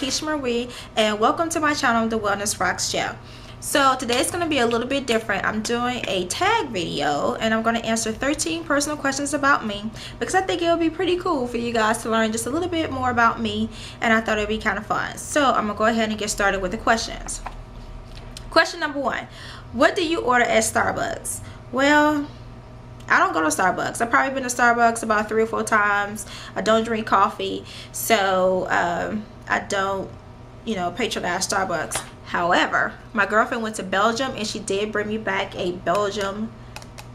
Keisha Marie, and welcome to my channel, The Wellness Rocks Show. So today's going to be a little bit different. I'm doing a tag video, and I'm going to answer 13 personal questions about me because I think it would be pretty cool for you guys to learn just a little bit more about me, and I thought it would be kind of fun. So I'm going to go ahead and get started with the questions. Question number 1. What do you order at Starbucks? Well, I don't go to Starbucks. I've probably been to Starbucks about 3 or 4 times. I don't drink coffee, so I don't, patronize Starbucks. However, my girlfriend went to Belgium and she did bring me back a Belgium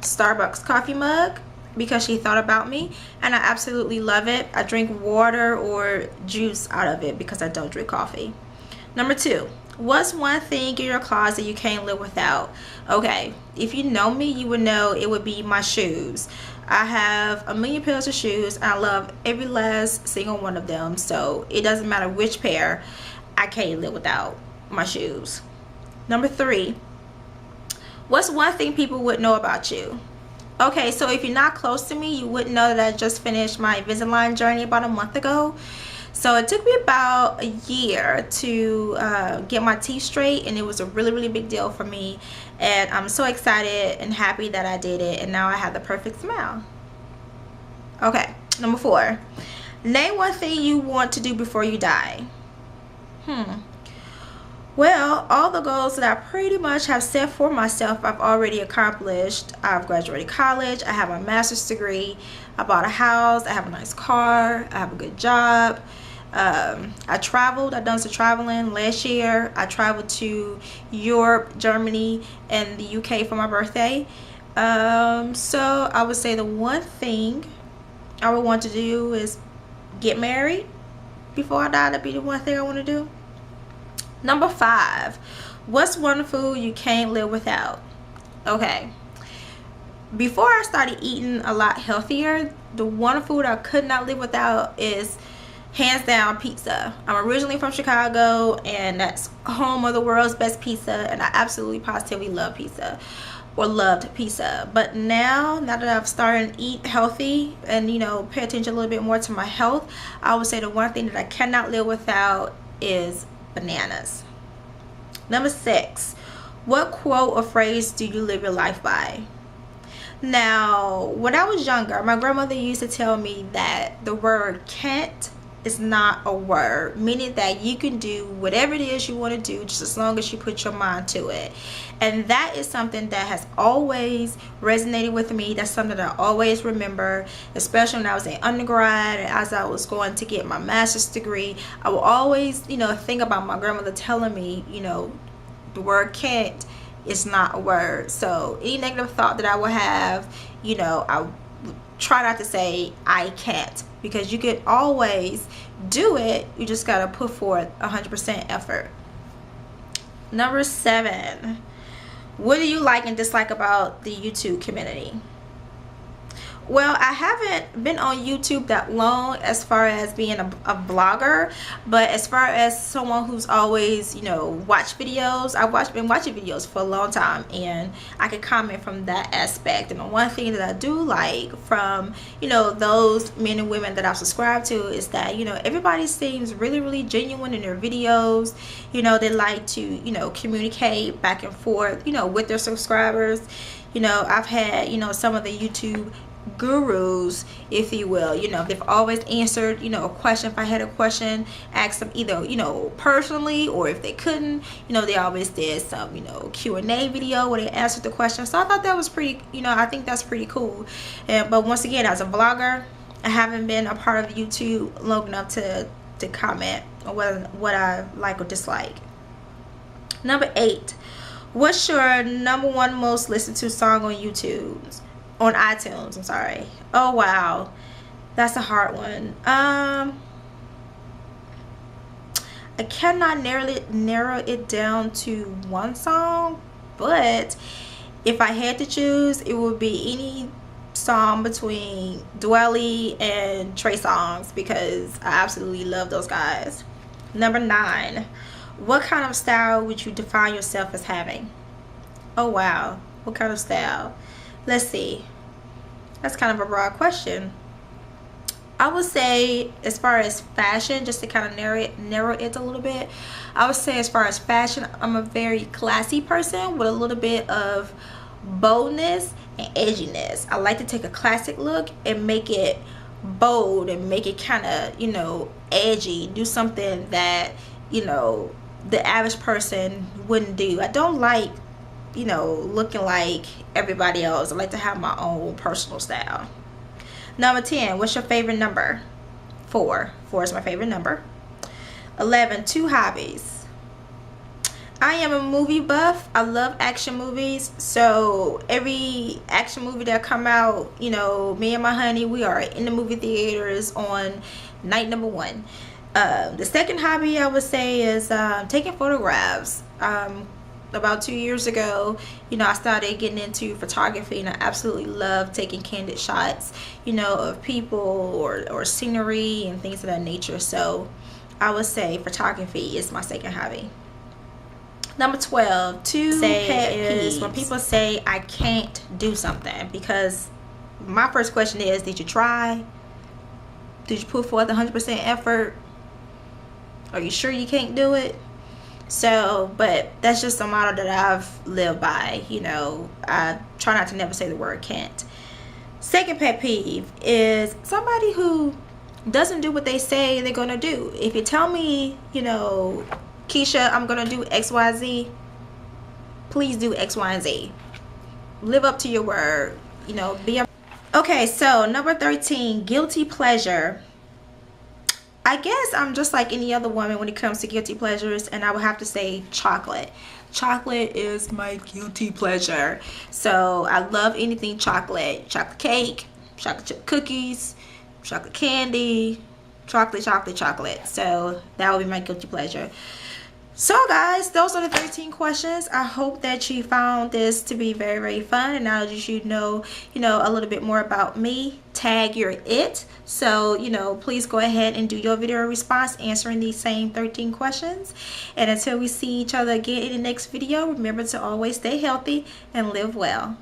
Starbucks coffee mug because she thought about me, and I absolutely love it. I drink water or juice out of it because I don't drink coffee. Number 2. What's one thing in your closet you can't live without? Okay, if you know me, you would know it would be my shoes. I have a million pairs of shoes, and I love every last single one of them, so it doesn't matter which pair, I can't live without my shoes. Number 3. What's one thing people would know about you? Okay, so if you're not close to me, you wouldn't know that I just finished my Invisalign journey about a month ago. So it took me about a year to get my teeth straight, and it was a really big deal for me, and I'm so excited and happy that I did it, and now I have the perfect smile. Okay, number 4. Name one thing you want to do before you die. Well, all the goals that I pretty much have set for myself, I've already accomplished. I've graduated college, I have a master's degree, I bought a house, I have a nice car, I have a good job. I traveled. I've done some traveling last year. I traveled to Europe, Germany, and the UK for my birthday. So I would say the one thing I would want to do is get married before I die. That'd be the one thing I want to do. Number 5. What's one food you can't live without? Okay. Before I started eating a lot healthier, the one food I could not live without is hands down pizza. I'm originally from Chicago, and that's home of the world's best pizza, and I absolutely positively love pizza, or loved pizza. But now that I've started to eat healthy and pay attention a little bit more to my health, I would say the one thing that I cannot live without is bananas. Number 6. What quote or phrase do you live your life by? Now, when I was younger, my grandmother used to tell me that the word can't is not a word, meaning that you can do whatever it is you want to do just as long as you put your mind to it. And that is something that has always resonated with me. That's something that I always remember, especially when I was in undergrad and as I was going to get my master's degree. I will always think about my grandmother telling me the word can't is not a word. So any negative thought that I would have, I try not to say I can't, because you could always do it. You just gotta put forth 100% effort. Number 7. What do you like and dislike about the YouTube community? Well, I haven't been on YouTube that long as far as being a blogger, but as far as someone who's always watch videos, I've been watching videos for a long time, and I can comment from that aspect. And the one thing that I do like from those men and women that I've subscribed to is that everybody seems really genuine in their videos. They like to communicate back and forth with their subscribers. I've had some of the YouTube gurus, if you will, they've always answered a question. If I had a question, asked them either personally, or if they couldn't, they always did some Q&A video where they answered the question. So I thought that was pretty, I think that's pretty cool. But once again, as a vlogger, I haven't been a part of YouTube long enough to comment on what I like or dislike. Number 8. What's your number 1 most listened to song on iTunes? I'm sorry. Oh wow, that's a hard one. I cannot narrow it down to one song, but if I had to choose, it would be any song between Dwelly and Trey Songz, because I absolutely love those guys. Number 9. What kind of style would you define yourself as having? Oh wow, what kind of style? Let's see. That's kind of a broad question. I would say as far as fashion, just to kind of narrow it a little bit, I would say as far as fashion, I'm a very classy person with a little bit of boldness and edginess. I like to take a classic look and make it bold and make it kind of, you know, edgy. Do something that, you know, the average person wouldn't do. I don't like, you know, looking like everybody else. I like to have my own personal style. Number 10, what's your favorite number? 4. 4 is my favorite number. 11, 2 hobbies. I am a movie buff. I love action movies. So every action movie that come out, you know, me and my honey, we are in the movie theaters on night number 1. The second hobby I would say is taking photographs. About 2 years ago, you know, I started getting into photography, and I absolutely love taking candid shots, you know, of people or scenery and things of that nature. So I would say photography is my second hobby. Number 12, to pet peeves. When people say I can't do something, because my first question is, did you try? Did you put forth 100% effort? Are you sure you can't do it? So, but that's just a motto that I've lived by. You know, I try not to never say the word can't. Second pet peeve is somebody who doesn't do what they say they're gonna do. If you tell me, you know, Keisha, I'm gonna do XYZ, please do X, Y, and Z. Live up to your word. You know, be a... Okay, so number 13, guilty pleasure. I guess I'm just like any other woman when it comes to guilty pleasures, and I would have to say chocolate. Chocolate is my guilty pleasure. So I love anything chocolate. Chocolate cake, chocolate chip cookies, chocolate candy, chocolate. So that would be my guilty pleasure. So guys, those are the 13 questions. I hope that you found this to be very, very fun, and now that you know a little bit more about me, tag your it. So, you know, please go ahead and do your video response answering these same 13 questions. And until we see each other again in the next video, remember to always stay healthy and live well.